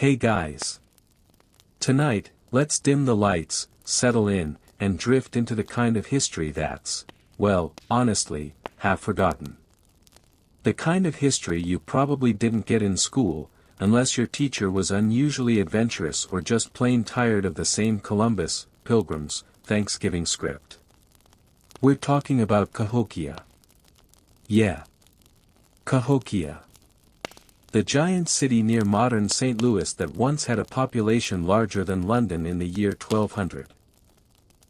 Hey guys! Tonight, let's dim the lights, settle in, and drift into the kind of history that's, well, honestly, half forgotten. The kind of history you probably didn't get in school, unless your teacher was unusually adventurous or just plain tired of the same Columbus, Pilgrims, Thanksgiving script. We're talking about Cahokia. Yeah. Cahokia. The giant city near modern St. Louis that once had a population larger than London in the year 1200.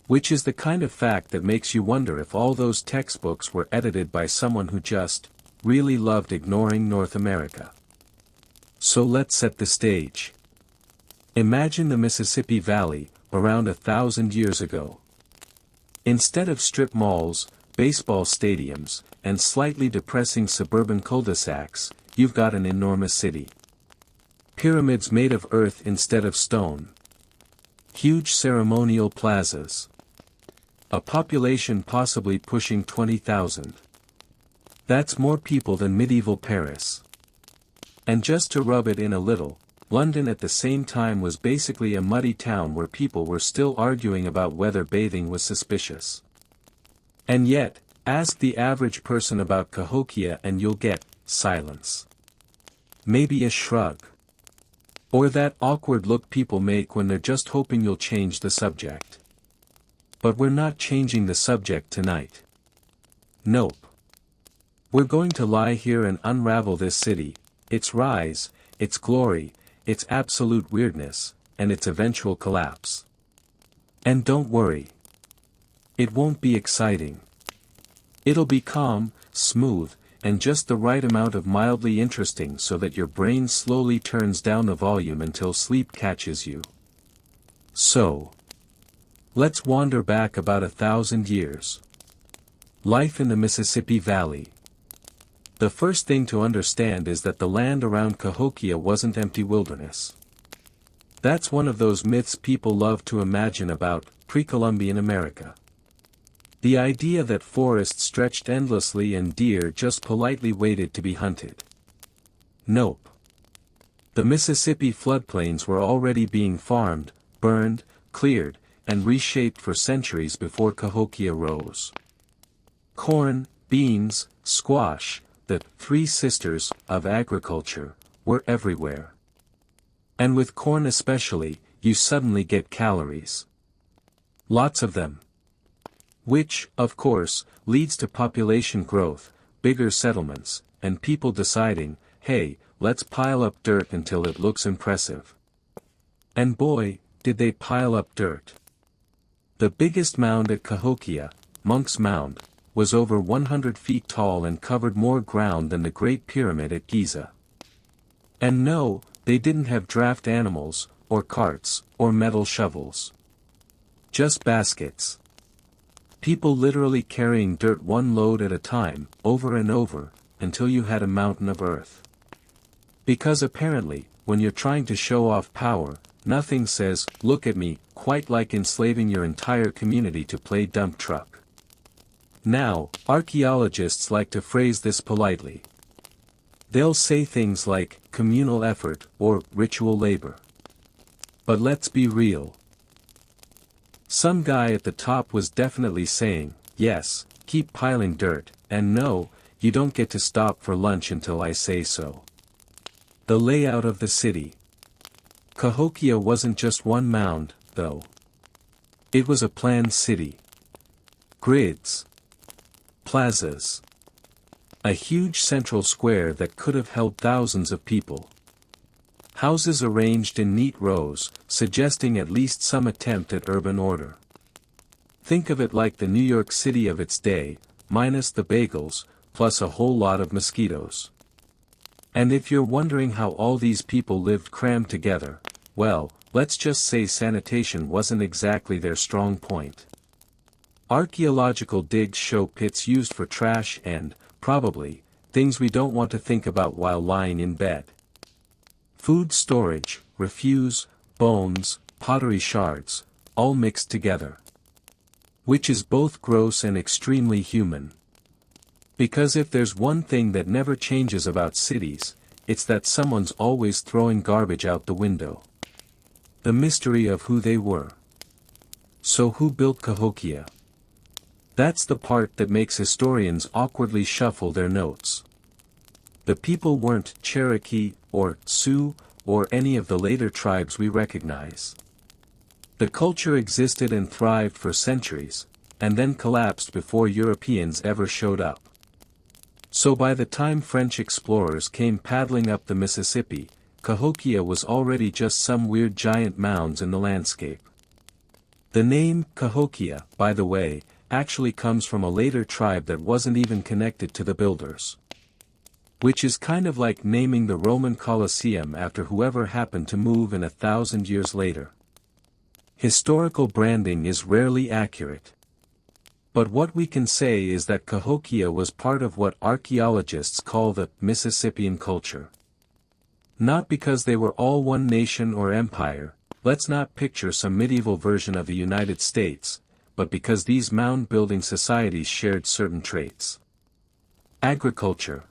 Which is the kind of fact that makes you wonder if all those textbooks were edited by someone who just, really loved ignoring North America. So let's set the stage. Imagine the Mississippi Valley, around 1,000 years ago. Instead of strip malls, baseball stadiums, and slightly depressing suburban cul-de-sacs, you've got an enormous city. Pyramids made of earth instead of stone. Huge ceremonial plazas. A population possibly pushing 20,000. That's more people than medieval Paris. And just to rub it in a little, London at the same time was basically a muddy town where people were still arguing about whether bathing was suspicious. And yet, ask the average person about Cahokia and you'll get silence. Maybe a shrug. Or that awkward look people make when they're just hoping you'll change the subject. But we're not changing the subject tonight. Nope. We're going to lie here and unravel this city, its rise, its glory, its absolute weirdness, and its eventual collapse. And don't worry. It won't be exciting. It'll be calm, smooth, and just the right amount of mildly interesting so that your brain slowly turns down the volume until sleep catches you. So, let's wander back about 1,000 years. Life in the Mississippi Valley. The first thing to understand is that the land around Cahokia wasn't empty wilderness. That's one of those myths people love to imagine about pre-Columbian America. The idea that forests stretched endlessly and deer just politely waited to be hunted. Nope. The Mississippi floodplains were already being farmed, burned, cleared, and reshaped for centuries before Cahokia rose. Corn, beans, squash, the three sisters of agriculture, were everywhere. And with corn especially, you suddenly get calories. Lots of them. Which, of course, leads to population growth, bigger settlements, and people deciding, hey, let's pile up dirt until it looks impressive. And boy, did they pile up dirt. The biggest mound at Cahokia, Monk's Mound, was over 100 feet tall and covered more ground than the Great Pyramid at Giza. And no, they didn't have draft animals, or carts, or metal shovels. Just baskets. People literally carrying dirt one load at a time, over and over, until you had a mountain of earth. Because apparently, when you're trying to show off power, nothing says, look at me, quite like enslaving your entire community to play dump truck. Now, archaeologists like to phrase this politely. They'll say things like, communal effort, or ritual labor. But let's be real. Some guy at the top was definitely saying, yes, keep piling dirt, and no, you don't get to stop for lunch until I say so. The layout of the city. Cahokia wasn't just one mound, though. It was a planned city. Grids. Plazas. A huge central square that could have held thousands of people. Houses arranged in neat rows, suggesting at least some attempt at urban order. Think of it like the New York City of its day, minus the bagels, plus a whole lot of mosquitoes. And if you're wondering how all these people lived crammed together, well, let's just say sanitation wasn't exactly their strong point. Archaeological digs show pits used for trash and, probably, things we don't want to think about while lying in bed. Food storage, refuse, bones, pottery shards, all mixed together. Which is both gross and extremely human. Because if there's one thing that never changes about cities, it's that someone's always throwing garbage out the window. The mystery of who they were. So who built Cahokia? That's the part that makes historians awkwardly shuffle their notes. The people weren't Cherokee, or Sioux, or any of the later tribes we recognize. The culture existed and thrived for centuries, and then collapsed before Europeans ever showed up. So by the time French explorers came paddling up the Mississippi, Cahokia was already just some weird giant mounds in the landscape. The name Cahokia, by the way, actually comes from a later tribe that wasn't even connected to the builders. Which is kind of like naming the Roman Colosseum after whoever happened to move in 1,000 years later. Historical branding is rarely accurate. But what we can say is that Cahokia was part of what archaeologists call the Mississippian culture. Not because they were all one nation or empire, let's not picture some medieval version of the United States, but because these mound-building societies shared certain traits. Agriculture.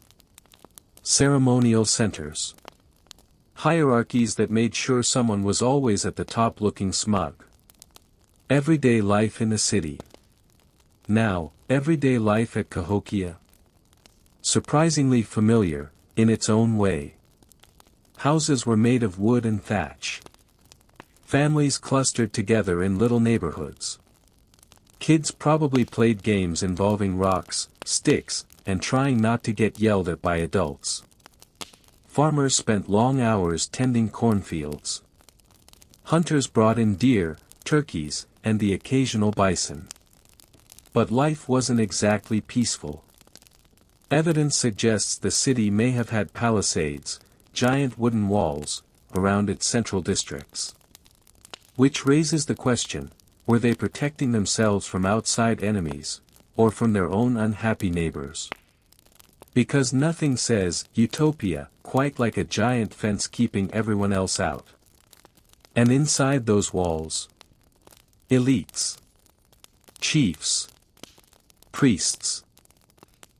Ceremonial centers. Hierarchies that made sure someone was always at the top looking smug. Everyday life in the city. Now, everyday life at Cahokia? Surprisingly familiar, in its own way. Houses were made of wood and thatch. Families clustered together in little neighborhoods. Kids probably played games involving rocks, sticks, and trying not to get yelled at by adults. Farmers spent long hours tending cornfields. Hunters brought in deer, turkeys, and the occasional bison. But life wasn't exactly peaceful. Evidence suggests the city may have had palisades, giant wooden walls, around its central districts. Which raises the question, were they protecting themselves from outside enemies, or from their own unhappy neighbors? Because nothing says utopia quite like a giant fence keeping everyone else out. And inside those walls, elites, chiefs, priests.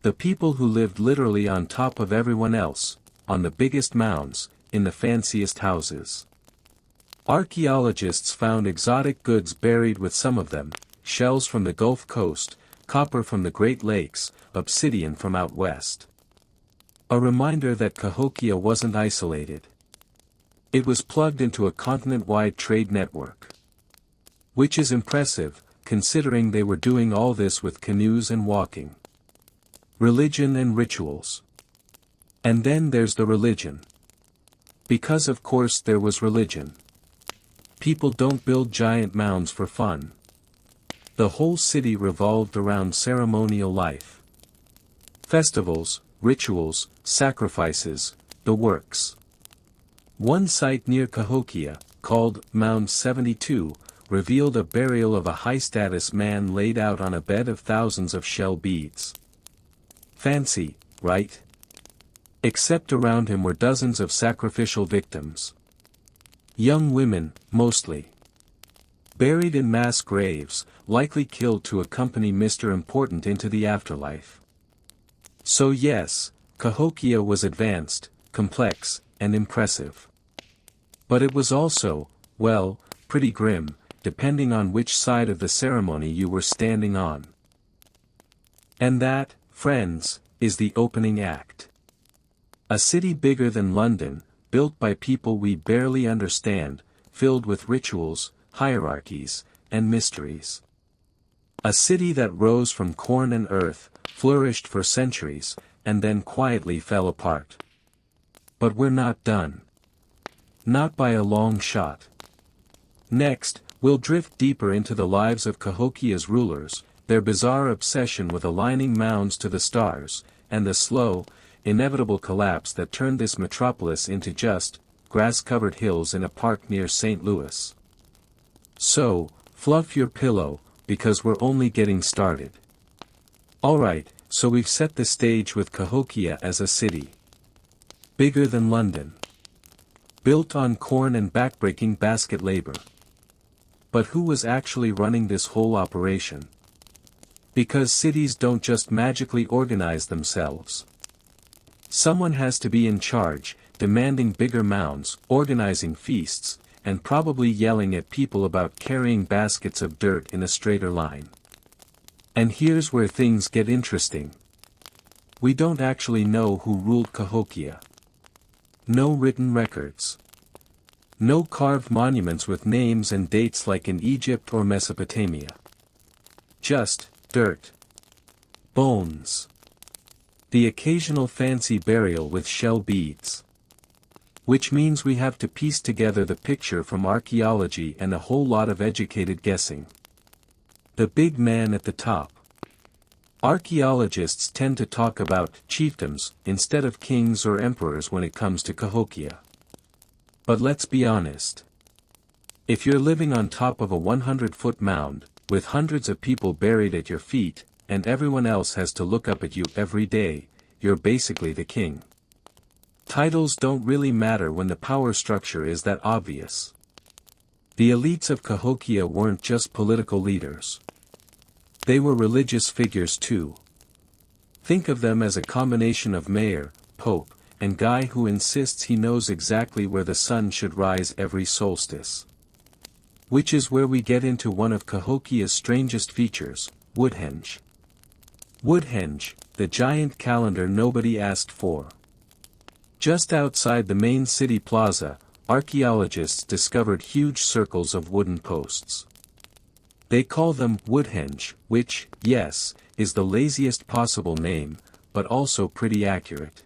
The people who lived literally on top of everyone else, on the biggest mounds, in the fanciest houses. Archaeologists found exotic goods buried with some of them, shells from the Gulf Coast, copper from the Great Lakes, obsidian from out west. A reminder that Cahokia wasn't isolated. It was plugged into a continent-wide trade network. Which is impressive, considering they were doing all this with canoes and walking. Religion and rituals. And then there's the religion. Because of course there was religion. People don't build giant mounds for fun. The whole city revolved around ceremonial life. Festivals, rituals, sacrifices, the works. One site near Cahokia, called Mound 72, revealed a burial of a high-status man laid out on a bed of thousands of shell beads. Fancy, right? Except around him were dozens of sacrificial victims. Young women, mostly. Buried in mass graves, likely killed to accompany Mr. Important into the afterlife. So yes, Cahokia was advanced, complex, and impressive. But it was also, well, pretty grim, depending on which side of the ceremony you were standing on. And that, friends, is the opening act. A city bigger than London, built by people we barely understand, filled with rituals, hierarchies, and mysteries. A city that rose from corn and earth, flourished for centuries, and then quietly fell apart. But we're not done. Not by a long shot. Next, we'll drift deeper into the lives of Cahokia's rulers, their bizarre obsession with aligning mounds to the stars, and the slow, inevitable collapse that turned this metropolis into just grass-covered hills in a park near St. Louis. So, fluff your pillow, because we're only getting started. Alright, so we've set the stage with Cahokia as a city. Bigger than London. Built on corn and backbreaking basket labor. But who was actually running this whole operation? Because cities don't just magically organize themselves. Someone has to be in charge, demanding bigger mounds, organizing feasts, and probably yelling at people about carrying baskets of dirt in a straighter line. And here's where things get interesting. We don't actually know who ruled Cahokia. No written records. No carved monuments with names and dates like in Egypt or Mesopotamia. Just dirt. Bones. The occasional fancy burial with shell beads. Which means we have to piece together the picture from archaeology and a whole lot of educated guessing. The big man at the top. Archaeologists tend to talk about chiefdoms instead of kings or emperors when it comes to Cahokia. But let's be honest. If you're living on top of a 100-foot mound, with hundreds of people buried at your feet, and everyone else has to look up at you every day, you're basically the king. Titles don't really matter when the power structure is that obvious. The elites of Cahokia weren't just political leaders. They were religious figures too. Think of them as a combination of mayor, pope, and guy who insists he knows exactly where the sun should rise every solstice. Which is where we get into one of Cahokia's strangest features, Woodhenge. Woodhenge, the giant calendar nobody asked for. Just outside the main city plaza, archaeologists discovered huge circles of wooden posts. They call them Woodhenge, which, yes, is the laziest possible name, but also pretty accurate.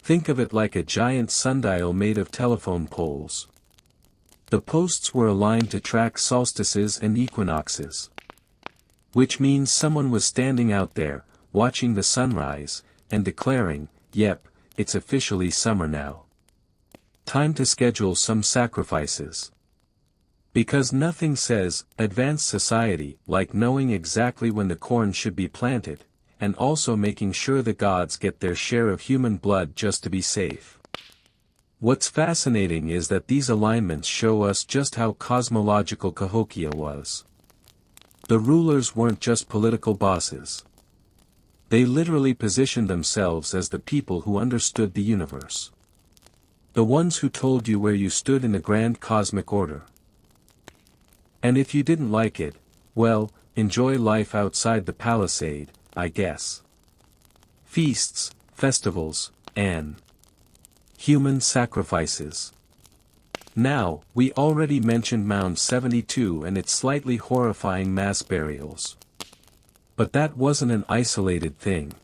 Think of it like a giant sundial made of telephone poles. The posts were aligned to track solstices and equinoxes. Which means someone was standing out there, watching the sunrise, and declaring, "Yep, it's officially summer now. Time to schedule some sacrifices." Because nothing says advanced society like knowing exactly when the corn should be planted, and also making sure the gods get their share of human blood just to be safe. What's fascinating is that these alignments show us just how cosmological Cahokia was. The rulers weren't just political bosses. They literally positioned themselves as the people who understood the universe. The ones who told you where you stood in the grand cosmic order. And if you didn't like it, well, enjoy life outside the palisade, I guess. Feasts, festivals, and human sacrifices. Now, we already mentioned Mound 72 and its slightly horrifying mass burials. But that wasn't an isolated thing.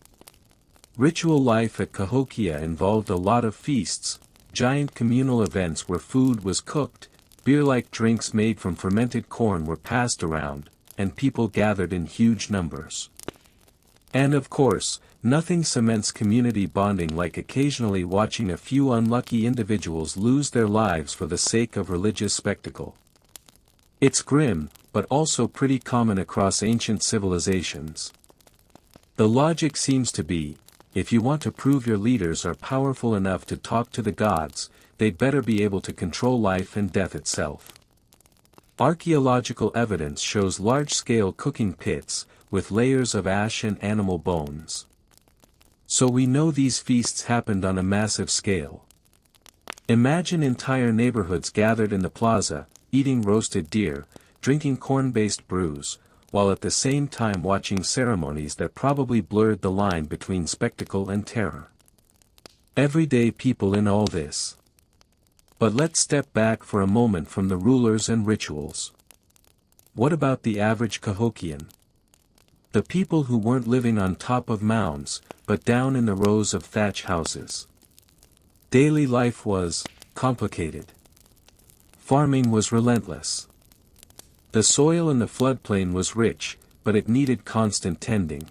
Ritual life at Cahokia involved a lot of feasts, giant communal events where food was cooked, beer-like drinks made from fermented corn were passed around, and people gathered in huge numbers. And of course, nothing cements community bonding like occasionally watching a few unlucky individuals lose their lives for the sake of religious spectacle. It's grim, but also pretty common across ancient civilizations. The logic seems to be, if you want to prove your leaders are powerful enough to talk to the gods, they'd better be able to control life and death itself. Archaeological evidence shows large-scale cooking pits, with layers of ash and animal bones. So we know these feasts happened on a massive scale. Imagine entire neighborhoods gathered in the plaza, eating roasted deer, drinking corn-based brews, while at the same time watching ceremonies that probably blurred the line between spectacle and terror. Everyday people in all this. But let's step back for a moment from the rulers and rituals. What about the average Cahokian? The people who weren't living on top of mounds, but down in the rows of thatch houses. Daily life was complicated. Farming was relentless. The soil in the floodplain was rich, but it needed constant tending.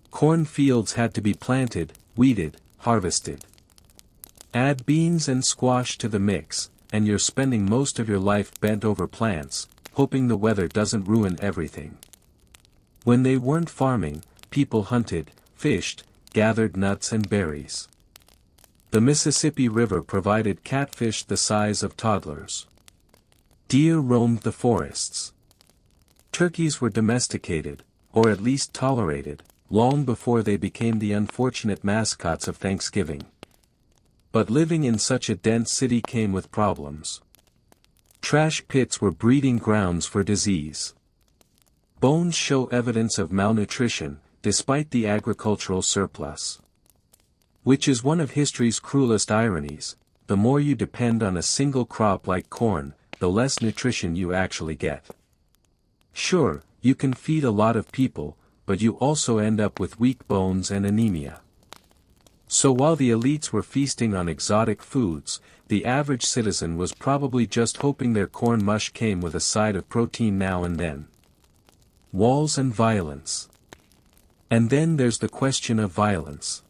Corn fields had to be planted, weeded, harvested. Add beans and squash to the mix, and you're spending most of your life bent over plants, hoping the weather doesn't ruin everything. When they weren't farming, people hunted, fished, gathered nuts and berries. The Mississippi River provided catfish the size of toddlers. Deer roamed the forests. Turkeys were domesticated, or at least tolerated, long before they became the unfortunate mascots of Thanksgiving. But living in such a dense city came with problems. Trash pits were breeding grounds for disease. Bones show evidence of malnutrition, despite the agricultural surplus. Which is one of history's cruelest ironies: the more you depend on a single crop like corn, the less nutrition you actually get. Sure, you can feed a lot of people, but you also end up with weak bones and anemia. So while the elites were feasting on exotic foods, the average citizen was probably just hoping their corn mush came with a side of protein now and then. Walls and violence. And then there's the question of violence.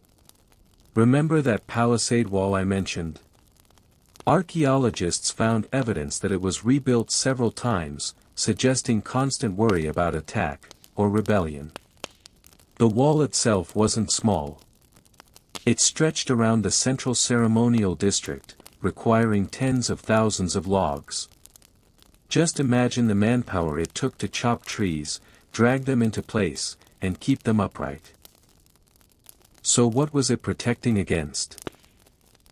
Remember that palisade wall I mentioned? Archaeologists found evidence that it was rebuilt several times, suggesting constant worry about attack, or rebellion. The wall itself wasn't small. It stretched around the central ceremonial district, requiring tens of thousands of logs. Just imagine the manpower it took to chop trees, drag them into place, and keep them upright. So what was it protecting against?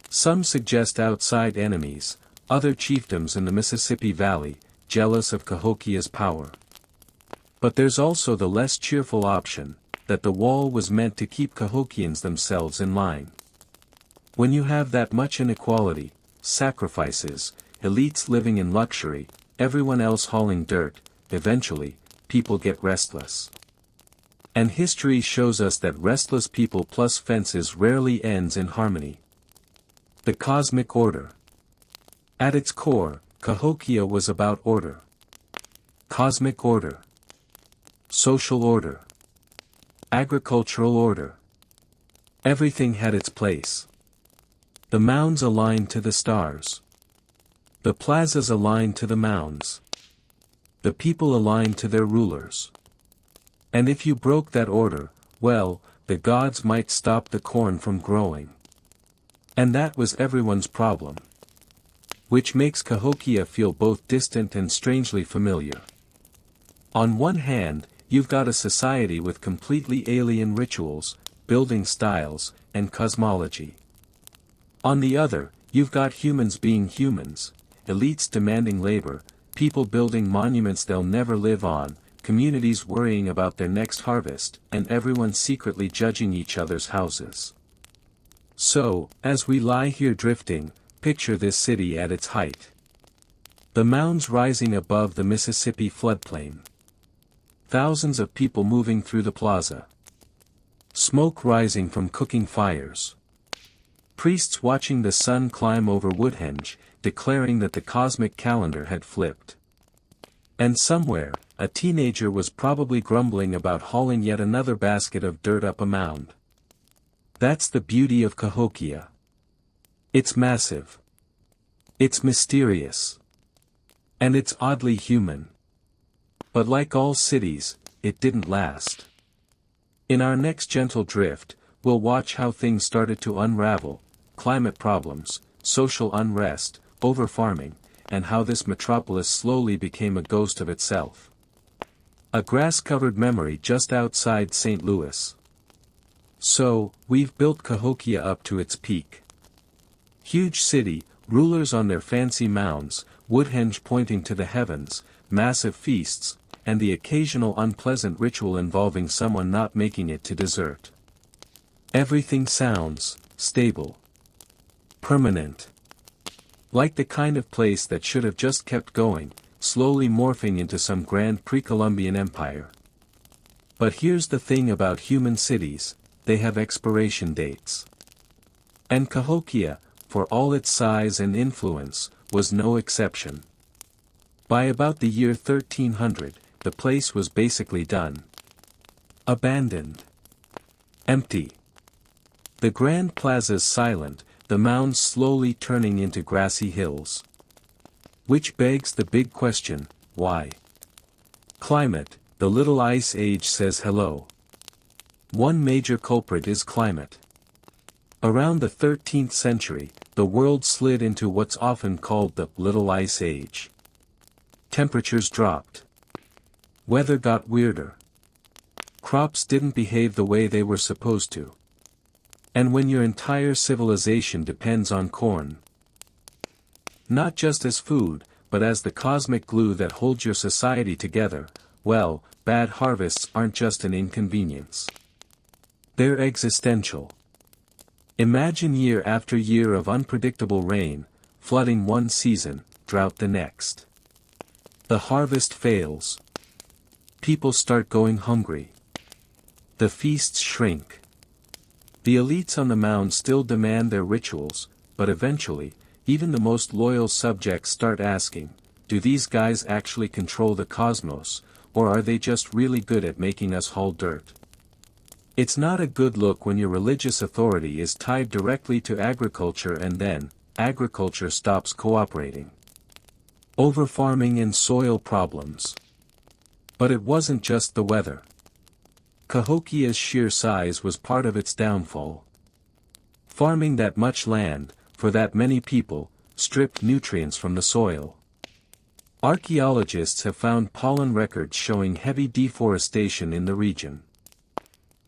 Some suggest outside enemies, other chiefdoms in the Mississippi Valley, jealous of Cahokia's power. But there's also the less cheerful option, that the wall was meant to keep Cahokians themselves in line. When you have that much inequality, sacrifices, elites living in luxury, everyone else hauling dirt, eventually, people get restless. And history shows us that restless people plus fences rarely ends in harmony. The cosmic order. At its core, Cahokia was about order. Cosmic order. Social order. Agricultural order. Everything had its place. The mounds aligned to the stars. The plazas aligned to the mounds. The people aligned to their rulers. And if you broke that order, well, the gods might stop the corn from growing. And that was everyone's problem. Which makes Cahokia feel both distant and strangely familiar. On one hand, you've got a society with completely alien rituals, building styles, and cosmology. On the other, you've got humans being humans, elites demanding labor, people building monuments they'll never live on, communities worrying about their next harvest, and everyone secretly judging each other's houses. So, as we lie here drifting, picture this city at its height. The mounds rising above the Mississippi floodplain. Thousands of people moving through the plaza. Smoke rising from cooking fires. Priests watching the sun climb over Woodhenge, declaring that the cosmic calendar had flipped. And somewhere, a teenager was probably grumbling about hauling yet another basket of dirt up a mound. That's the beauty of Cahokia. It's massive. It's mysterious. And it's oddly human. But like all cities, it didn't last. In our next gentle drift, we'll watch how things started to unravel, climate problems, social unrest, over-farming, and how this metropolis slowly became a ghost of itself. A grass-covered memory just outside St. Louis. So, we've built Cahokia up to its peak. Huge city, rulers on their fancy mounds, Woodhenge pointing to the heavens, massive feasts, and the occasional unpleasant ritual involving someone not making it to dessert. Everything sounds stable. Permanent. Like the kind of place that should have just kept going, slowly morphing into some grand pre-Columbian empire. But here's the thing about human cities, they have expiration dates. And Cahokia, for all its size and influence, was no exception. By about the year 1300, the place was basically done. Abandoned. Empty. The grand plazas silent, the mounds slowly turning into grassy hills. Which begs the big question, why? Climate, the little ice age says hello. One major culprit is climate. Around the 13th century, the world slid into what's often called the Little Ice Age. Temperatures dropped. Weather got weirder. Crops didn't behave the way they were supposed to. And when your entire civilization depends on corn, not just as food, but as the cosmic glue that holds your society together, well, bad harvests aren't just an inconvenience. They're existential. Imagine year after year of unpredictable rain, flooding one season, drought the next. The harvest fails. People start going hungry. The feasts shrink. The elites on the mound still demand their rituals, but eventually, even the most loyal subjects start asking, do these guys actually control the cosmos, or are they just really good at making us haul dirt? It's not a good look when your religious authority is tied directly to agriculture and then, agriculture stops cooperating. Overfarming and soil problems. But it wasn't just the weather. Cahokia's sheer size was part of its downfall. Farming that much land, for that many people, stripped nutrients from the soil. Archaeologists have found pollen records showing heavy deforestation in the region.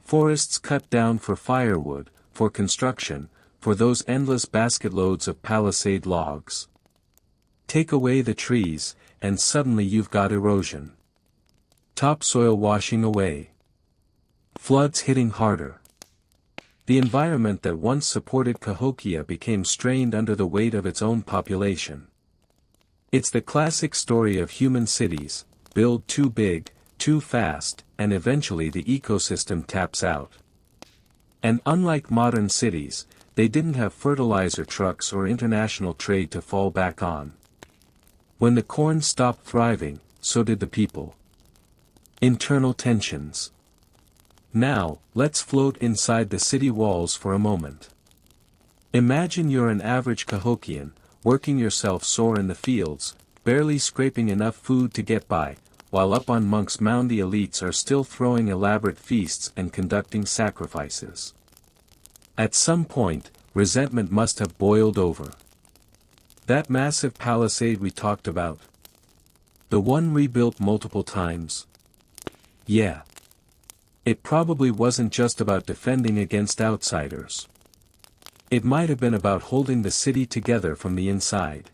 Forests cut down for firewood, for construction, for those endless basketloads of palisade logs. Take away the trees, and suddenly you've got erosion. Topsoil washing away. Floods hitting harder. The environment that once supported Cahokia became strained under the weight of its own population. It's the classic story of human cities, build too big, too fast, and eventually the ecosystem taps out. And unlike modern cities, they didn't have fertilizer trucks or international trade to fall back on. When the corn stopped thriving, so did the people. Internal tensions. Now, let's float inside the city walls for a moment. Imagine you're an average Cahokian, working yourself sore in the fields, barely scraping enough food to get by, while up on Monk's Mound the elites are still throwing elaborate feasts and conducting sacrifices. At some point, resentment must have boiled over. That massive palisade we talked about? The one rebuilt multiple times? Yeah. It probably wasn't just about defending against outsiders. It might have been about holding the city together from the inside.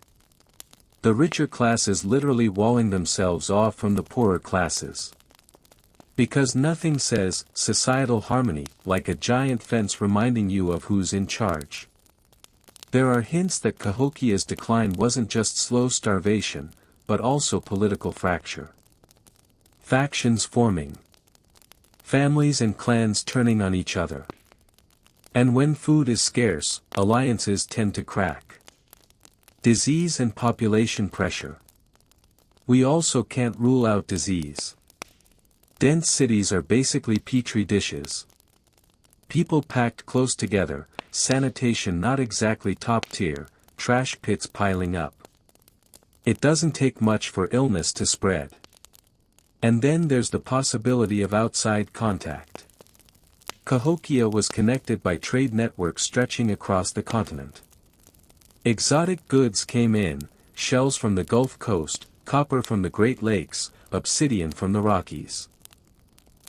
The richer classes literally walling themselves off from the poorer classes. Because nothing says societal harmony like a giant fence reminding you of who's in charge. There are hints that Cahokia's decline wasn't just slow starvation, but also political fracture. Factions forming. Families and clans turning on each other. And when food is scarce, alliances tend to crack. Disease and population pressure. We also can't rule out disease. Dense cities are basically petri dishes. People packed close together, sanitation not exactly top tier, trash pits piling up. It doesn't take much for illness to spread. And then there's the possibility of outside contact. Cahokia was connected by trade networks stretching across the continent. Exotic goods came in, shells from the Gulf Coast, copper from the Great Lakes, obsidian from the Rockies.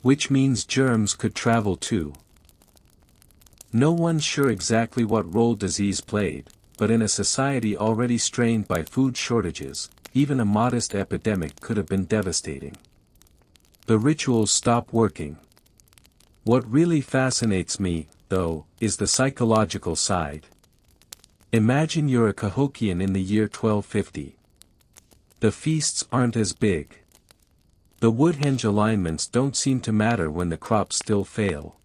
Which means germs could travel too. No one's sure exactly what role disease played, but in a society already strained by food shortages, even a modest epidemic could have been devastating. The rituals stop working. What really fascinates me, though, is the psychological side. Imagine you're a Cahokian in the year 1250. The feasts aren't as big. The woodhenge alignments don't seem to matter when the crops still fail.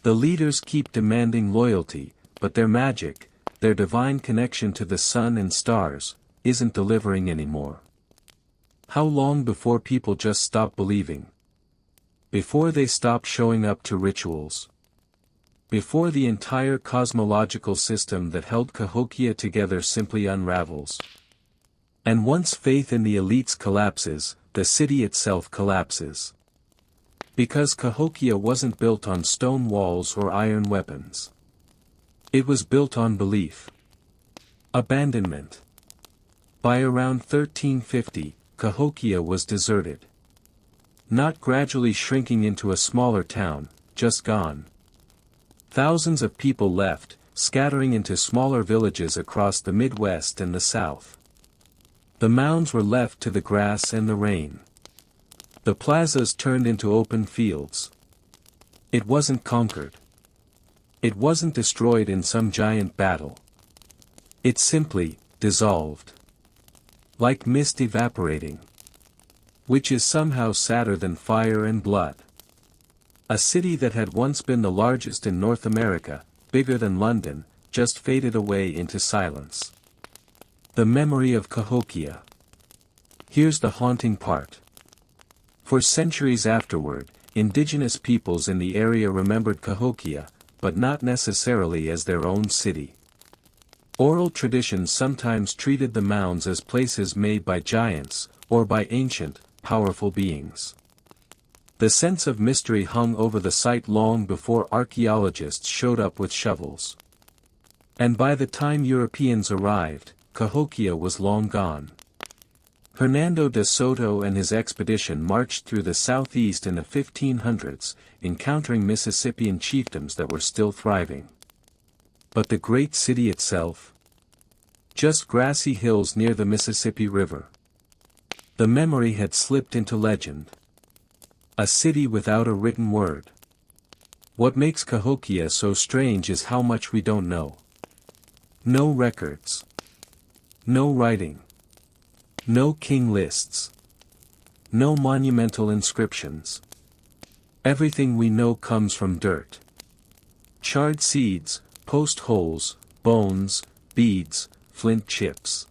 The leaders keep demanding loyalty, but their magic, their divine connection to the sun and stars, isn't delivering anymore. How long before people just stop believing? Before they stop showing up to rituals? Before the entire cosmological system that held Cahokia together simply unravels? And once faith in the elites collapses, the city itself collapses. Because Cahokia wasn't built on stone walls or iron weapons. It was built on belief. Abandonment. By around 1350, Cahokia was deserted. Not gradually shrinking into a smaller town, just gone. Thousands of people left, scattering into smaller villages across the Midwest and the South. The mounds were left to the grass and the rain. The plazas turned into open fields. It wasn't conquered. It wasn't destroyed in some giant battle. It simply dissolved. Like mist evaporating. Which is somehow sadder than fire and blood. A city that had once been the largest in North America, bigger than London, just faded away into silence. The memory of Cahokia. Here's the haunting part. For centuries afterward, indigenous peoples in the area remembered Cahokia, but not necessarily as their own city. Oral traditions sometimes treated the mounds as places made by giants, or by ancient, powerful beings. The sense of mystery hung over the site long before archaeologists showed up with shovels. And by the time Europeans arrived, Cahokia was long gone. Hernando de Soto and his expedition marched through the southeast in the 1500s, encountering Mississippian chiefdoms that were still thriving. But the great city itself? Just grassy hills near the Mississippi River. The memory had slipped into legend. A city without a written word. What makes Cahokia so strange is how much we don't know. No records. No writing. No king lists. No monumental inscriptions. Everything we know comes from dirt. Charred seeds, post holes, bones, beads, flint chips.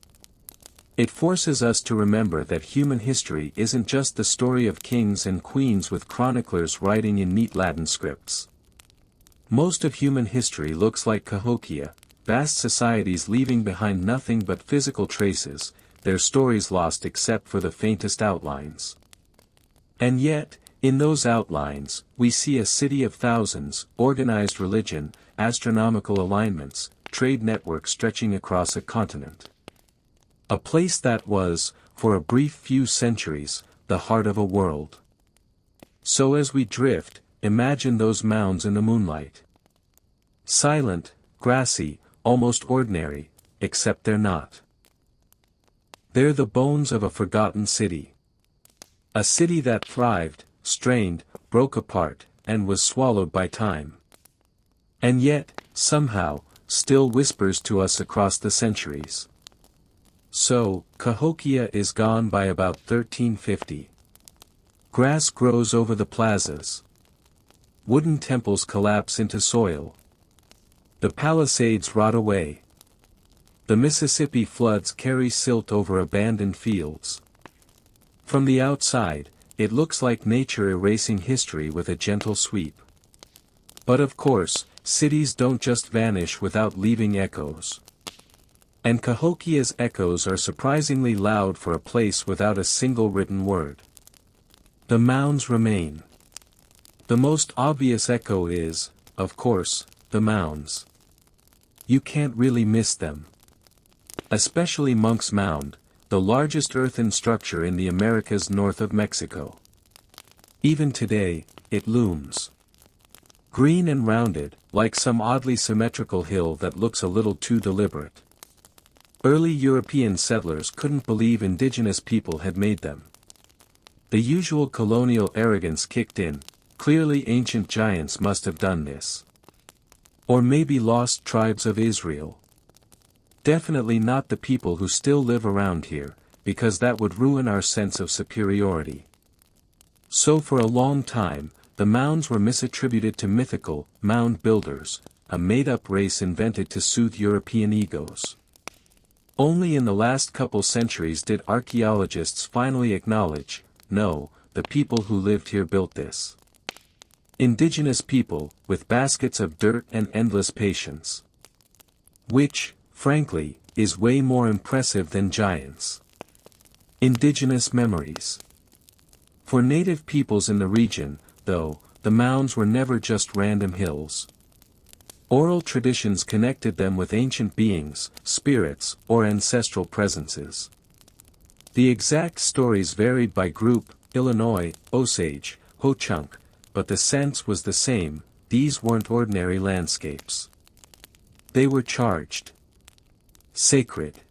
It forces us to remember that human history isn't just the story of kings and queens with chroniclers writing in neat Latin scripts. Most of human history looks like Cahokia, vast societies leaving behind nothing but physical traces, their stories lost except for the faintest outlines. And yet, in those outlines, we see a city of thousands, organized religion, astronomical alignments, trade networks stretching across a continent. A place that was, for a brief few centuries, the heart of a world. So as we drift, imagine those mounds in the moonlight. Silent, grassy, almost ordinary, except they're not. They're the bones of a forgotten city. A city that thrived, strained, broke apart, and was swallowed by time. And yet, somehow, still whispers to us across the centuries. So, Cahokia is gone by about 1350. Grass grows over the plazas. Wooden temples collapse into soil. The palisades rot away. The Mississippi floods carry silt over abandoned fields. From the outside, it looks like nature erasing history with a gentle sweep. But of course, cities don't just vanish without leaving echoes. And Cahokia's echoes are surprisingly loud for a place without a single written word. The mounds remain. The most obvious echo is, of course, the mounds. You can't really miss them. Especially Monk's Mound, the largest earthen structure in the Americas north of Mexico. Even today, it looms. Green and rounded, like some oddly symmetrical hill that looks a little too deliberate. Early European settlers couldn't believe indigenous people had made them. The usual colonial arrogance kicked in, clearly ancient giants must have done this. Or maybe lost tribes of Israel. Definitely not the people who still live around here, because that would ruin our sense of superiority. So for a long time, the mounds were misattributed to mythical, mound builders, a made-up race invented to soothe European egos. Only in the last couple centuries did archaeologists finally acknowledge, no, the people who lived here built this. Indigenous people, with baskets of dirt and endless patience. Which, frankly, is way more impressive than giants. Indigenous memories. For native peoples in the region, though, the mounds were never just random hills. Oral traditions connected them with ancient beings, spirits, or ancestral presences. The exact stories varied by group, Illinois, Osage, Ho-Chunk, but the sense was the same, these weren't ordinary landscapes. They were charged. Sacred.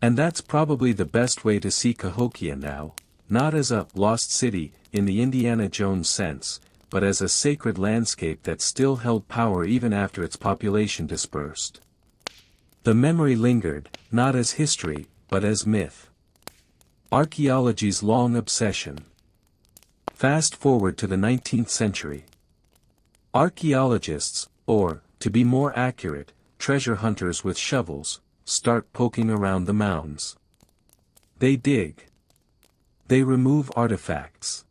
And that's probably the best way to see Cahokia now, not as a lost city, in the Indiana Jones sense, but as a sacred landscape that still held power even after its population dispersed. The memory lingered, not as history, but as myth. Archaeology's long obsession. Fast forward to the 19th century. Archaeologists, or, to be more accurate, treasure hunters with shovels, start poking around the mounds. They dig. They remove artifacts.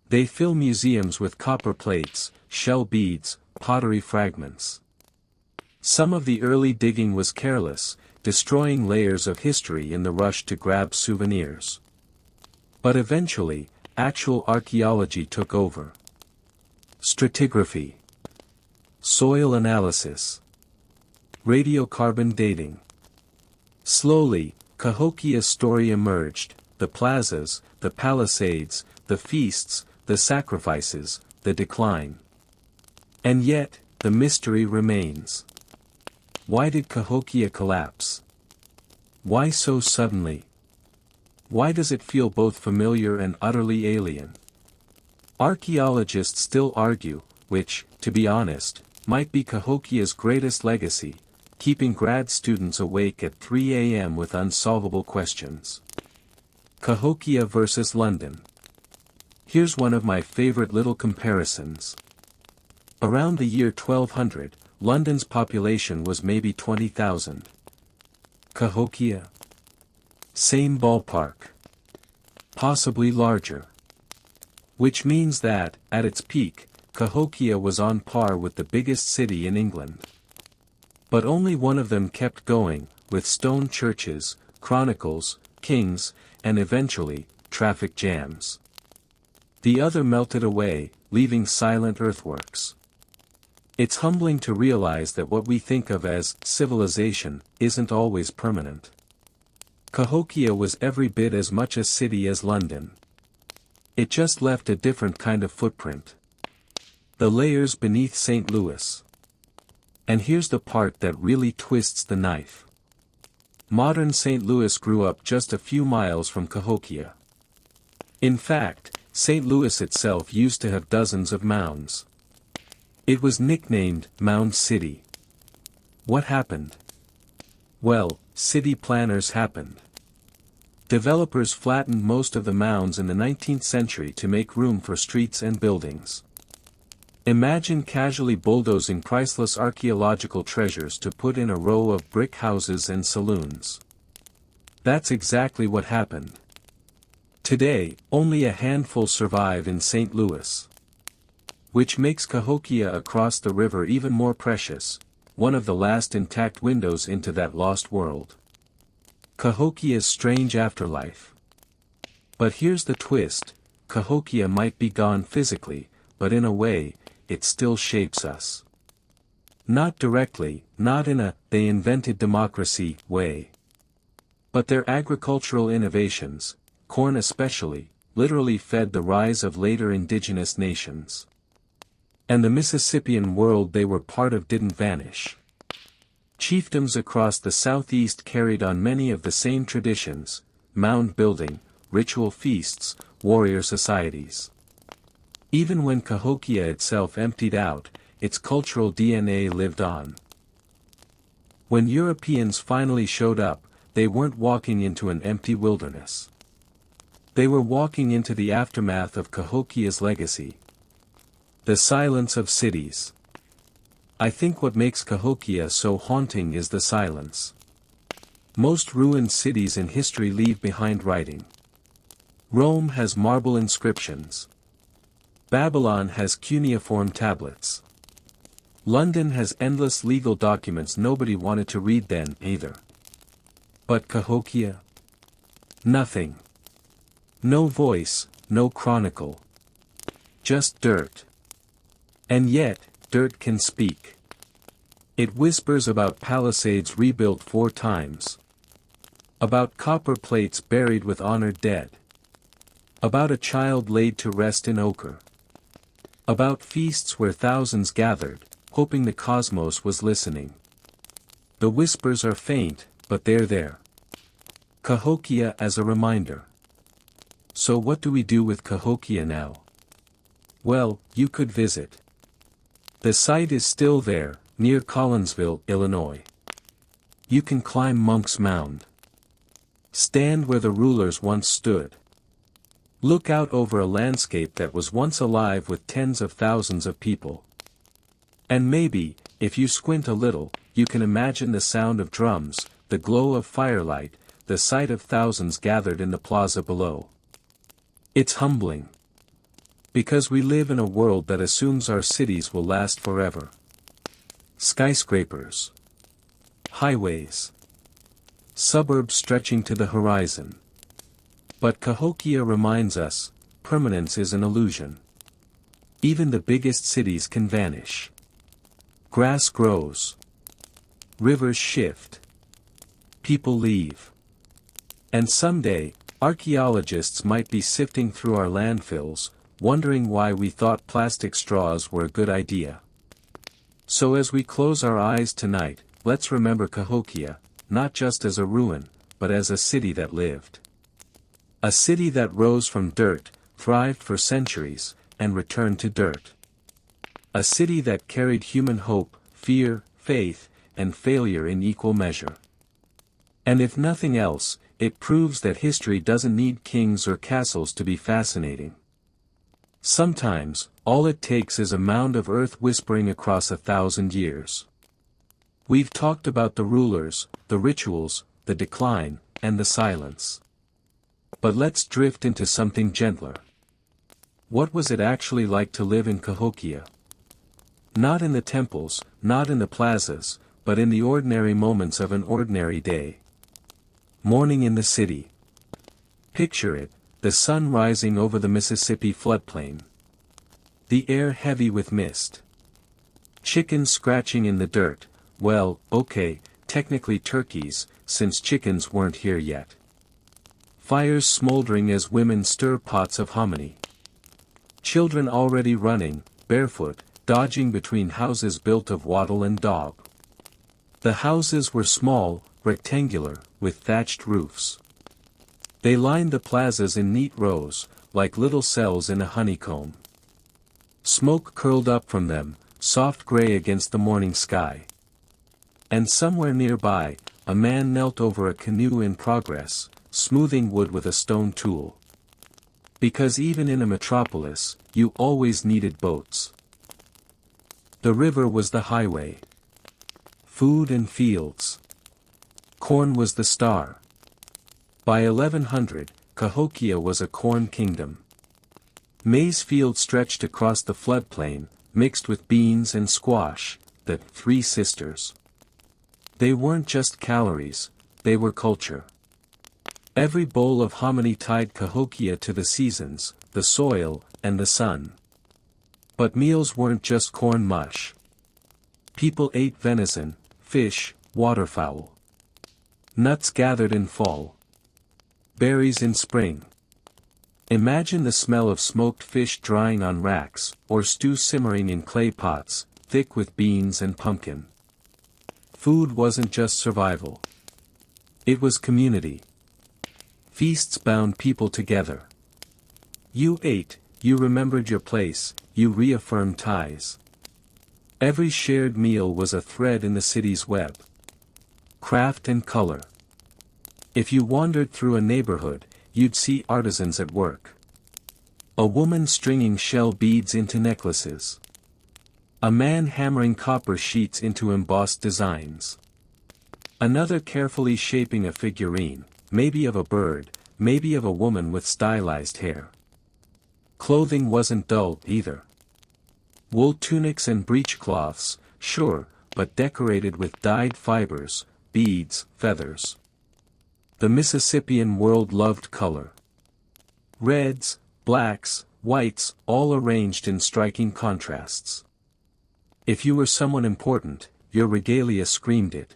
They fill museums with copper plates, shell beads, pottery fragments. Some of the early digging was careless, destroying layers of history in the rush to grab souvenirs. But eventually, actual archaeology took over. Stratigraphy. Soil analysis. Radiocarbon dating. Slowly, Cahokia's story emerged, the plazas, the palisades, the feasts, the sacrifices, the decline. And yet, the mystery remains. Why did Cahokia collapse? Why so suddenly? Why does it feel both familiar and utterly alien? Archaeologists still argue, which, to be honest, might be Cahokia's greatest legacy, keeping grad students awake at 3 a.m. with unsolvable questions. Cahokia versus London. Here's one of my favorite little comparisons. Around the year 1200, London's population was maybe 20,000. Cahokia? Same ballpark. Possibly larger. Which means that, at its peak, Cahokia was on par with the biggest city in England. But only one of them kept going, with stone churches, chronicles, kings, and eventually, traffic jams. The other melted away, leaving silent earthworks. It's humbling to realize that what we think of as civilization isn't always permanent. Cahokia was every bit as much a city as London. It just left a different kind of footprint. The layers beneath St. Louis. And here's the part that really twists the knife. Modern St. Louis grew up just a few miles from Cahokia. In fact, St. Louis itself used to have dozens of mounds. It was nicknamed Mound City. What happened? Well, city planners happened. Developers flattened most of the mounds in the 19th century to make room for streets and buildings. Imagine casually bulldozing priceless archaeological treasures to put in a row of brick houses and saloons. That's exactly what happened. Today, only a handful survive in St. Louis. Which makes Cahokia across the river even more precious, one of the last intact windows into that lost world. Cahokia's strange afterlife. But here's the twist, Cahokia might be gone physically, but in a way, it still shapes us. Not directly, not in a "they invented democracy" way. But their agricultural innovations, corn especially, literally fed the rise of later indigenous nations. And the Mississippian world they were part of didn't vanish. Chiefdoms across the southeast carried on many of the same traditions, mound building, ritual feasts, warrior societies. Even when Cahokia itself emptied out, its cultural DNA lived on. When Europeans finally showed up, they weren't walking into an empty wilderness. They were walking into the aftermath of Cahokia's legacy. The silence of cities. I think what makes Cahokia so haunting is the silence. Most ruined cities in history leave behind writing. Rome has marble inscriptions. Babylon has cuneiform tablets. London has endless legal documents nobody wanted to read then either. But Cahokia? Nothing. No voice, no chronicle. Just dirt. And yet, dirt can speak. It whispers about palisades rebuilt 4 times. About copper plates buried with honored dead. About a child laid to rest in ochre. About feasts where thousands gathered, hoping the cosmos was listening. The whispers are faint, but they're there. Cahokia as a reminder. So what do we do with Cahokia now? Well, you could visit. The site is still there, near Collinsville, Illinois. You can climb Monk's Mound. Stand where the rulers once stood. Look out over a landscape that was once alive with tens of thousands of people. And maybe, if you squint a little, you can imagine the sound of drums, the glow of firelight, the sight of thousands gathered in the plaza below. It's humbling. Because we live in a world that assumes our cities will last forever. Skyscrapers. Highways. Suburbs stretching to the horizon. But Cahokia reminds us, permanence is an illusion. Even the biggest cities can vanish. Grass grows. Rivers shift. People leave. And someday, archaeologists might be sifting through our landfills, wondering why we thought plastic straws were a good idea. So as we close our eyes tonight, let's remember Cahokia, not just as a ruin, but as a city that lived. A city that rose from dirt, thrived for centuries, and returned to dirt. A city that carried human hope, fear, faith, and failure in equal measure. And if nothing else, it proves that history doesn't need kings or castles to be fascinating. Sometimes, all it takes is a mound of earth whispering across 1,000 years. We've talked about the rulers, the rituals, the decline, and the silence. But let's drift into something gentler. What was it actually like to live in Cahokia? Not in the temples, not in the plazas, but in the ordinary moments of an ordinary day. Morning in the city. Picture it, the sun rising over the Mississippi floodplain. The air heavy with mist. Chickens scratching in the dirt, well, okay, technically turkeys, since chickens weren't here yet. Fires smoldering as women stir pots of hominy. Children already running, barefoot, dodging between houses built of wattle and dog. The houses were small, rectangular, with thatched roofs. They lined the plazas in neat rows, like little cells in a honeycomb. Smoke curled up from them, soft gray against the morning sky. And somewhere nearby, a man knelt over a canoe in progress, smoothing wood with a stone tool. Because even in a metropolis, you always needed boats. The river was the highway. Food and fields. Corn was the star. By 1100, Cahokia was a corn kingdom. Maize fields stretched across the floodplain, mixed with beans and squash, the three sisters. They weren't just calories, they were culture. Every bowl of hominy tied Cahokia to the seasons, the soil, and the sun. But meals weren't just corn mush. People ate venison, fish, waterfowl. Nuts gathered in fall. Berries in spring. Imagine the smell of smoked fish drying on racks, or stew simmering in clay pots, thick with beans and pumpkin. Food wasn't just survival. It was community. Feasts bound people together. You ate, you remembered your place, you reaffirmed ties. Every shared meal was a thread in the city's web. Craft and color. If you wandered through a neighborhood, you'd see artisans at work. A woman stringing shell beads into necklaces. A man hammering copper sheets into embossed designs. Another carefully shaping a figurine, maybe of a bird, maybe of a woman with stylized hair. Clothing wasn't dull either. Wool tunics and breechcloths, sure, but decorated with dyed fibers, beads, feathers. The Mississippian world loved color. Reds, blacks, whites, all arranged in striking contrasts. If you were someone important, your regalia screamed it.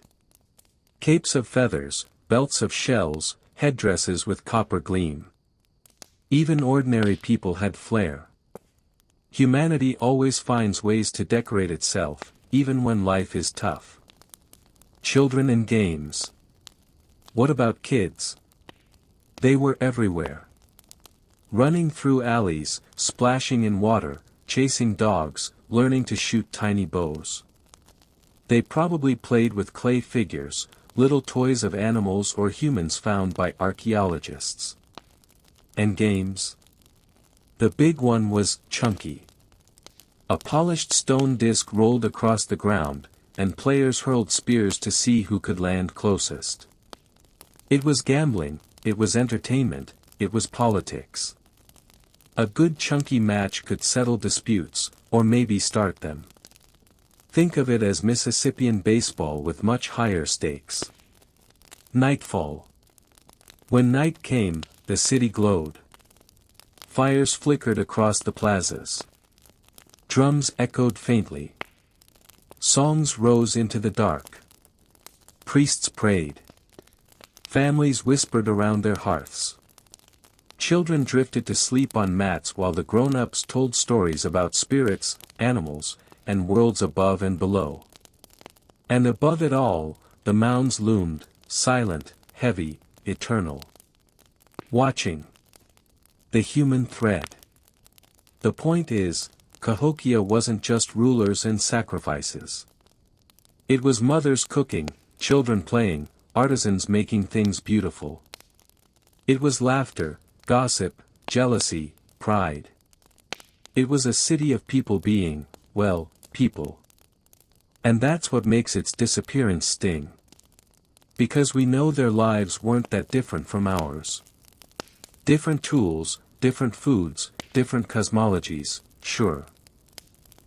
Capes of feathers, belts of shells, headdresses with copper gleam. Even ordinary people had flair. Humanity always finds ways to decorate itself, even when life is tough. Children and games. What about kids? They were everywhere. Running through alleys, splashing in water, chasing dogs, learning to shoot tiny bows. They probably played with clay figures, little toys of animals or humans found by archaeologists. And games? The big one was chunky. A polished stone disc rolled across the ground, and players hurled spears to see who could land closest. It was gambling, it was entertainment, it was politics. A good chunky match could settle disputes, or maybe start them. Think of it as Mississippian baseball with much higher stakes. Nightfall. When night came, the city glowed. Fires flickered across the plazas. Drums echoed faintly. Songs rose into the dark. Priests prayed. Families whispered around their hearths. Children drifted to sleep on mats while the grown-ups told stories about spirits, animals, and worlds above and below. And above it all, the mounds loomed, silent, heavy, eternal. Watching. The human thread. The point is, Cahokia wasn't just rulers and sacrifices. It was mothers cooking, children playing, artisans making things beautiful. It was laughter, gossip, jealousy, pride. It was a city of people being, well, people. And that's what makes its disappearance sting. Because we know their lives weren't that different from ours. Different tools, different foods, different cosmologies, sure.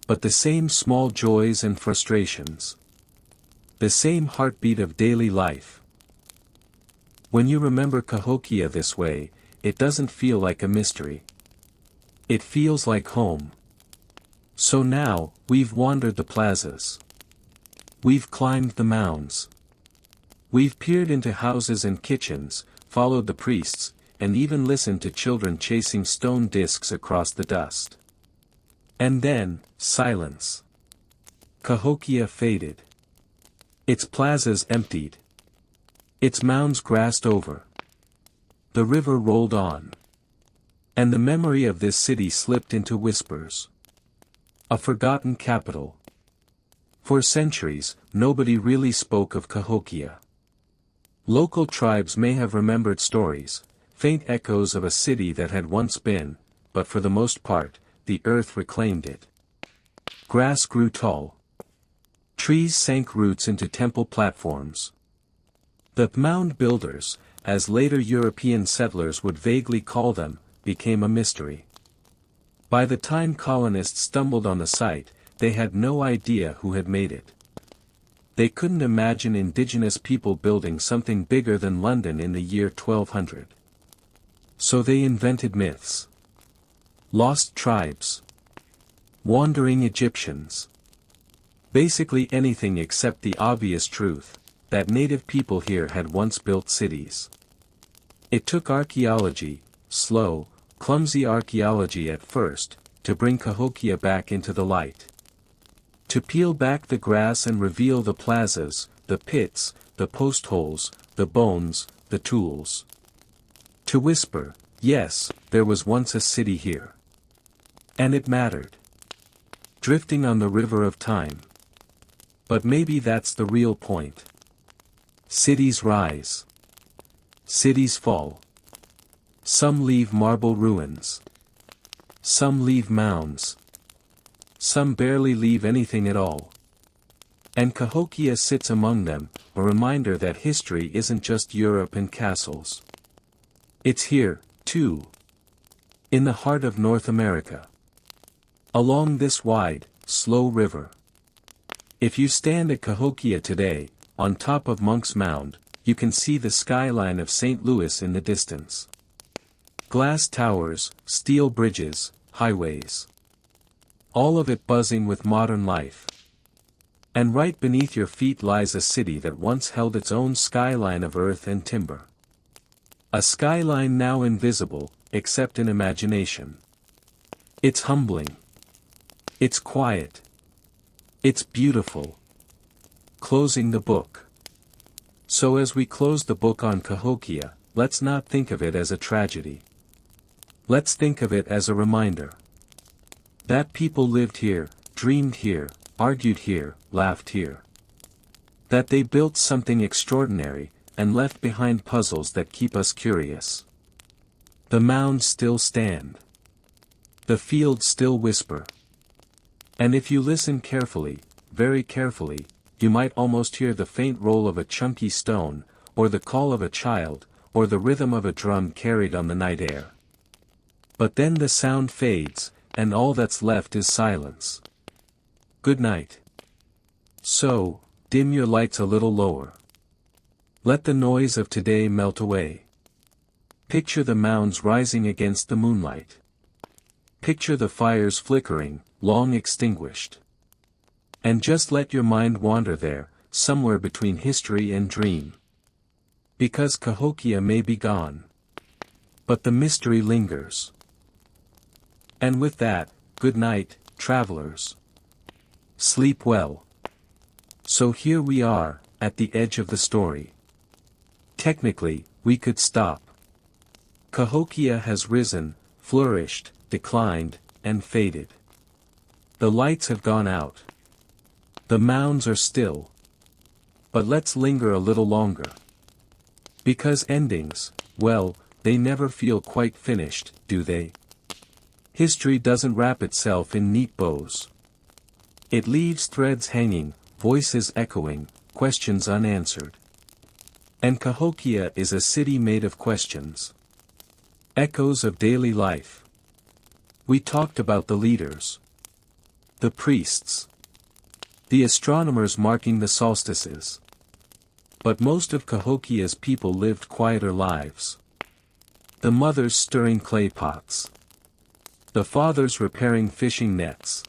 But the same small joys and frustrations. The same heartbeat of daily life. When you remember Cahokia this way, it doesn't feel like a mystery. It feels like home. So now, we've wandered the plazas. We've climbed the mounds. We've peered into houses and kitchens, followed the priests, and even listened to children chasing stone discs across the dust. And then, silence. Cahokia faded. Its plazas emptied. Its mounds grassed over. The river rolled on. And the memory of this city slipped into whispers. A forgotten capital. For centuries, nobody really spoke of Cahokia. Local tribes may have remembered stories, faint echoes of a city that had once been, but for the most part, the earth reclaimed it. Grass grew tall. Trees sank roots into temple platforms. The mound builders, as later European settlers would vaguely call them, became a mystery. By the time colonists stumbled on the site, they had no idea who had made it. They couldn't imagine indigenous people building something bigger than London in the year 1200. So they invented myths. Lost tribes. Wandering Egyptians. Basically anything except the obvious truth, that native people here had once built cities. It took archaeology, slow, clumsy archaeology at first, to bring Cahokia back into the light. To peel back the grass and reveal the plazas, the pits, the post holes, the bones, the tools. To whisper, yes, there was once a city here. And it mattered. Drifting on the river of time. But maybe that's the real point. Cities rise. Cities fall. Some leave marble ruins. Some leave mounds. Some barely leave anything at all. And Cahokia sits among them, a reminder that history isn't just Europe and castles. It's here, too. In the heart of North America. Along this wide, slow river. If you stand at Cahokia today, on top of Monk's Mound, you can see the skyline of St. Louis in the distance. Glass towers, steel bridges, highways. All of it buzzing with modern life. And right beneath your feet lies a city that once held its own skyline of earth and timber. A skyline now invisible, except in imagination. It's humbling. It's quiet. It's beautiful. Closing the book. So as we close the book on Cahokia, let's not think of it as a tragedy. Let's think of it as a reminder. That people lived here, dreamed here, argued here, laughed here. That they built something extraordinary, and left behind puzzles that keep us curious. The mounds still stand. The fields still whisper. And if you listen carefully, very carefully, you might almost hear the faint roll of a chunky stone, or the call of a child, or the rhythm of a drum carried on the night air. But then the sound fades, and all that's left is silence. Good night. So, dim your lights a little lower. Let the noise of today melt away. Picture the mounds rising against the moonlight. Picture the fires flickering, long extinguished. And just let your mind wander there, somewhere between history and dream. Because Cahokia may be gone. But the mystery lingers. And with that, good night, travelers. Sleep well. So here we are, at the edge of the story. Technically, we could stop. Cahokia has risen, flourished, declined, and faded. The lights have gone out. The mounds are still. But let's linger a little longer. Because endings, well, they never feel quite finished, do they? History doesn't wrap itself in neat bows. It leaves threads hanging, voices echoing, questions unanswered. And Cahokia is a city made of questions. Echoes of daily life. We talked about the leaders. The priests. The astronomers marking the solstices. But most of Cahokia's people lived quieter lives. The mothers stirring clay pots. The fathers repairing fishing nets.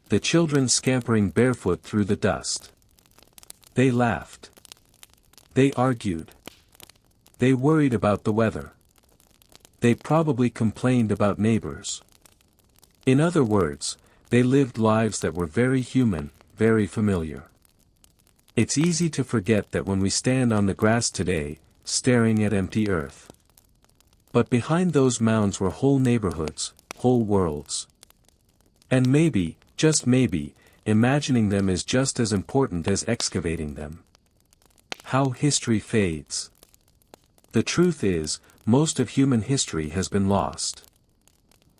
The children scampering barefoot through the dust. They laughed. They argued. They worried about the weather. They probably complained about neighbors. In other words, they lived lives that were very human, very familiar. It's easy to forget that when we stand on the grass today, staring at empty earth. But behind those mounds were whole neighborhoods, whole worlds. And maybe, just maybe, imagining them is just as important as excavating them. How history fades. The truth is, most of human history has been lost.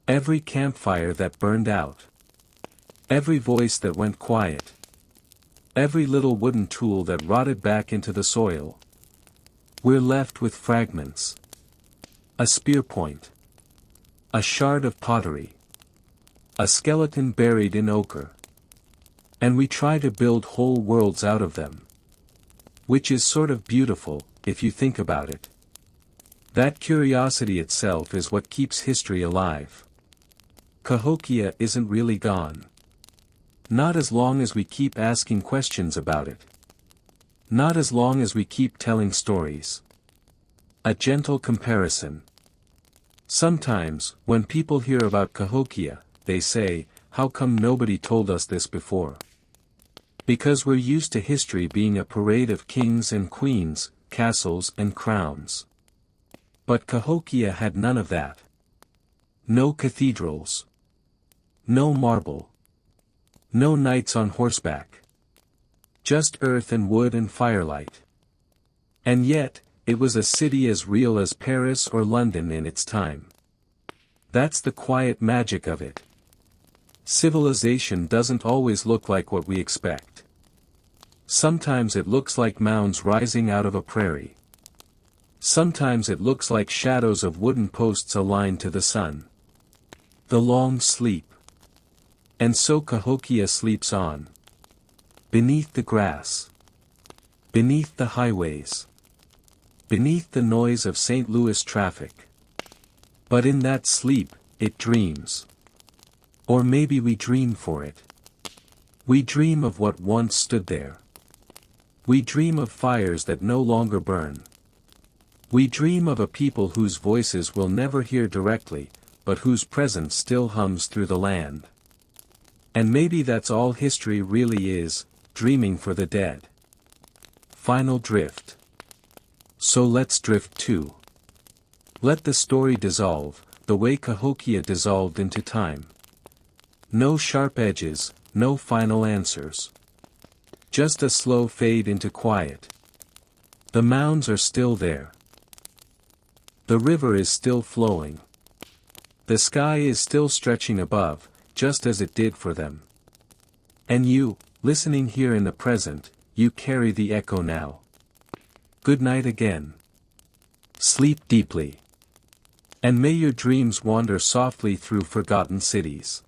Every campfire that burned out. Every voice that went quiet. Every little wooden tool that rotted back into the soil. We're left with fragments. A spear point. A shard of pottery. A skeleton buried in ochre. And we try to build whole worlds out of them. Which is sort of beautiful, if you think about it. That curiosity itself is what keeps history alive. Cahokia isn't really gone. Not as long as we keep asking questions about it. Not as long as we keep telling stories. A gentle comparison. Sometimes, when people hear about Cahokia, they say, how come nobody told us this before? Because we're used to history being a parade of kings and queens, castles and crowns. But Cahokia had none of that. No cathedrals. No marble. No knights on horseback. Just earth and wood and firelight. And yet, it was a city as real as Paris or London in its time. That's the quiet magic of it. Civilization doesn't always look like what we expect. Sometimes it looks like mounds rising out of a prairie. Sometimes it looks like shadows of wooden posts aligned to the sun. The long sleep. And so Cahokia sleeps on. Beneath the grass. Beneath the highways. Beneath the noise of St. Louis traffic. But in that sleep, it dreams. Or maybe we dream for it. We dream of what once stood there. We dream of fires that no longer burn. We dream of a people whose voices we'll never hear directly, but whose presence still hums through the land. And maybe that's all history really is, dreaming for the dead. Final drift. So let's drift too. Let the story dissolve, the way Cahokia dissolved into time. No sharp edges, no final answers. Just a slow fade into quiet. The mounds are still there. The river is still flowing. The sky is still stretching above, just as it did for them. And you, listening here in the present, you carry the echo now. Good night again. Sleep deeply. And may your dreams wander softly through forgotten cities.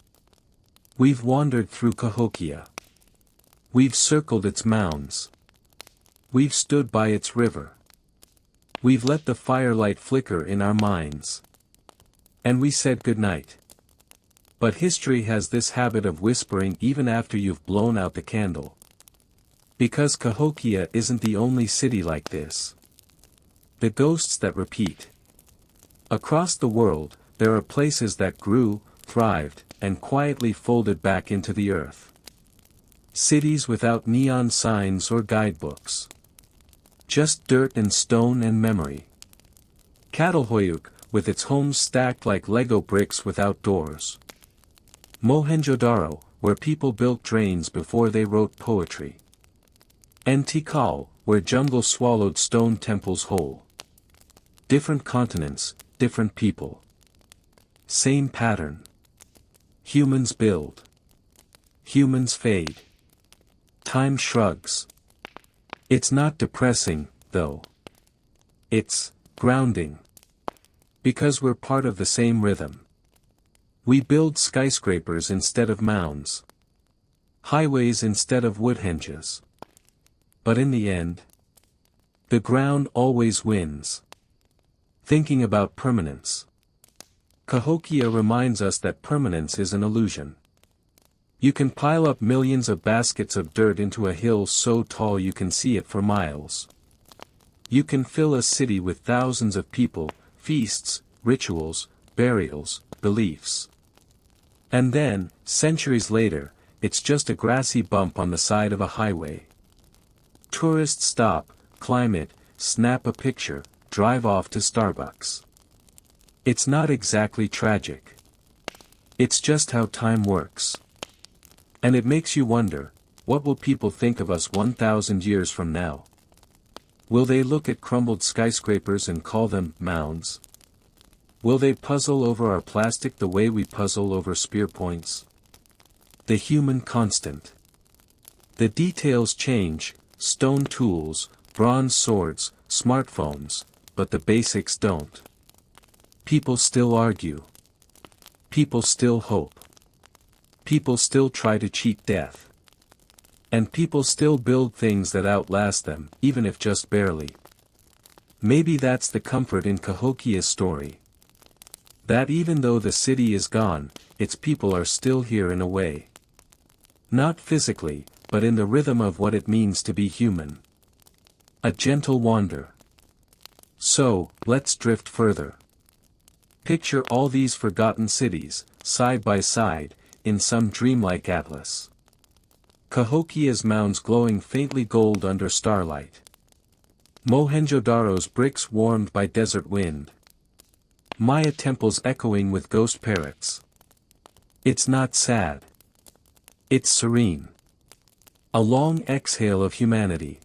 We've wandered through Cahokia. We've circled its mounds. We've stood by its river. We've let the firelight flicker in our minds. And we said goodnight. But history has this habit of whispering even after you've blown out the candle. Because Cahokia isn't the only city like this. The ghosts that repeat. Across the world, there are places that grew, thrived, and quietly folded back into the earth. Cities without neon signs or guidebooks. Just dirt and stone and memory. Cahokia, with its homes stacked like Lego bricks without doors. Mohenjo-daro, where people built drains before they wrote poetry. And Tikal, where jungle swallowed stone temples whole. Different continents, different people. Same pattern. Humans build. Humans fade. Time shrugs. It's not depressing, though. It's grounding. Because we're part of the same rhythm. We build skyscrapers instead of mounds. Highways instead of wood henges. But in the end, the ground always wins. Thinking about permanence. Cahokia reminds us that permanence is an illusion. You can pile up millions of baskets of dirt into a hill so tall you can see it for miles. You can fill a city with thousands of people, feasts, rituals, burials, beliefs. And then, centuries later, it's just a grassy bump on the side of a highway. Tourists stop, climb it, snap a picture, drive off to Starbucks. It's not exactly tragic. It's just how time works. And it makes you wonder, what will people think of us 1,000 years from now? Will they look at crumbled skyscrapers and call them mounds? Will they puzzle over our plastic the way we puzzle over spear points? The human constant. The details change, stone tools, bronze swords, smartphones, but the basics don't. People still argue. People still hope. People still try to cheat death. And people still build things that outlast them, even if just barely. Maybe that's the comfort in Cahokia's story. That even though the city is gone, its people are still here in a way. Not physically, but in the rhythm of what it means to be human. A gentle wander. So, let's drift further. Picture all these forgotten cities, side by side, in some dreamlike atlas. Cahokia's mounds glowing faintly gold under starlight. Mohenjo-daro's bricks warmed by desert wind. Maya temples echoing with ghost parrots. It's not sad. It's serene. A long exhale of humanity.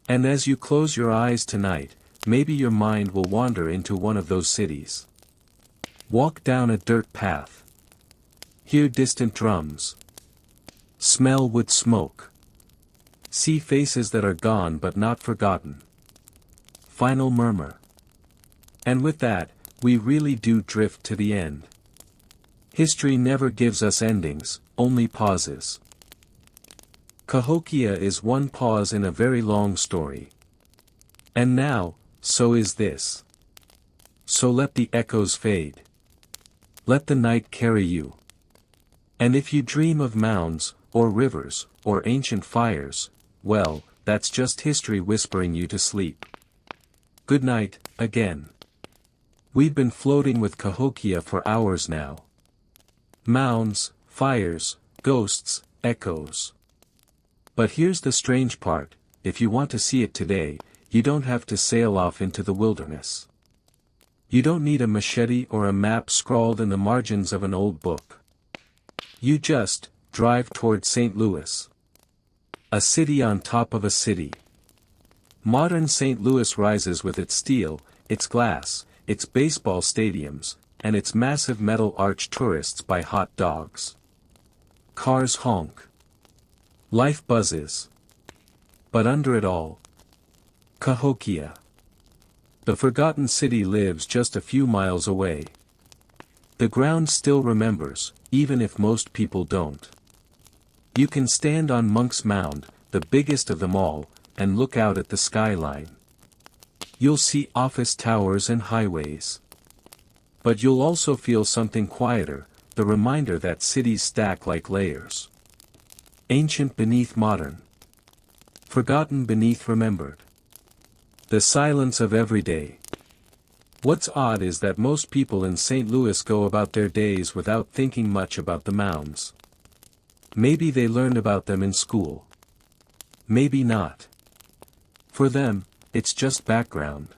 And as you close your eyes tonight, maybe your mind will wander into one of those cities. Walk down a dirt path. Hear distant drums. Smell wood smoke. See faces that are gone but not forgotten. Final murmur. And with that, we really do drift to the end. History never gives us endings, only pauses. Cahokia is one pause in a very long story. And now, so is this. So let the echoes fade. Let the night carry you. And if you dream of mounds, or rivers, or ancient fires, well, that's just history whispering you to sleep. Good night, again. We've been floating with Cahokia for hours now. Mounds, fires, ghosts, echoes. But here's the strange part, if you want to see it today, you don't have to sail off into the wilderness. You don't need a machete or a map scrawled in the margins of an old book. You just drive toward St. Louis. A city on top of a city. Modern St. Louis rises with its steel, its glass, its baseball stadiums, and its massive metal arch tourists buy hot dogs. Cars honk. Life buzzes. But under it all, Cahokia. The forgotten city lives just a few miles away. The ground still remembers, even if most people don't. You can stand on Monk's Mound, the biggest of them all, and look out at the skyline. You'll see office towers and highways. But you'll also feel something quieter, the reminder that cities stack like layers. Ancient beneath modern. Forgotten beneath remembered. The silence of every day. What's odd is that most people in St. Louis go about their days without thinking much about the mounds. Maybe they learned about them in school. Maybe not. For them, it's just background.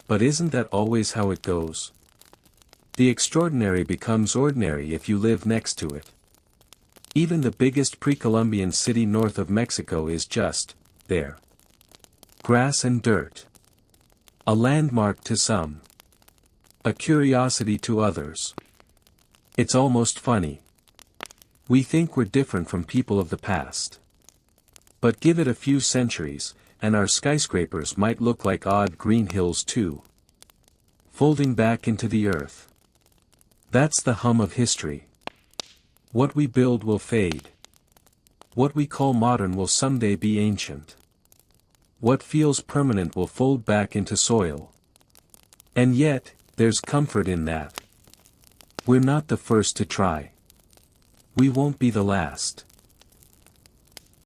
But isn't that always how it goes? The extraordinary becomes ordinary if you live next to it. Even the biggest pre-Columbian city north of Mexico is just there. Grass and dirt. A landmark to some. A curiosity to others. It's almost funny. We think we're different from people of the past. But give it a few centuries, and our skyscrapers might look like odd green hills too. Folding back into the earth. That's the hum of history. What we build will fade. What we call modern will someday be ancient. What feels permanent will fold back into soil. And yet, there's comfort in that. We're not the first to try. We won't be the last.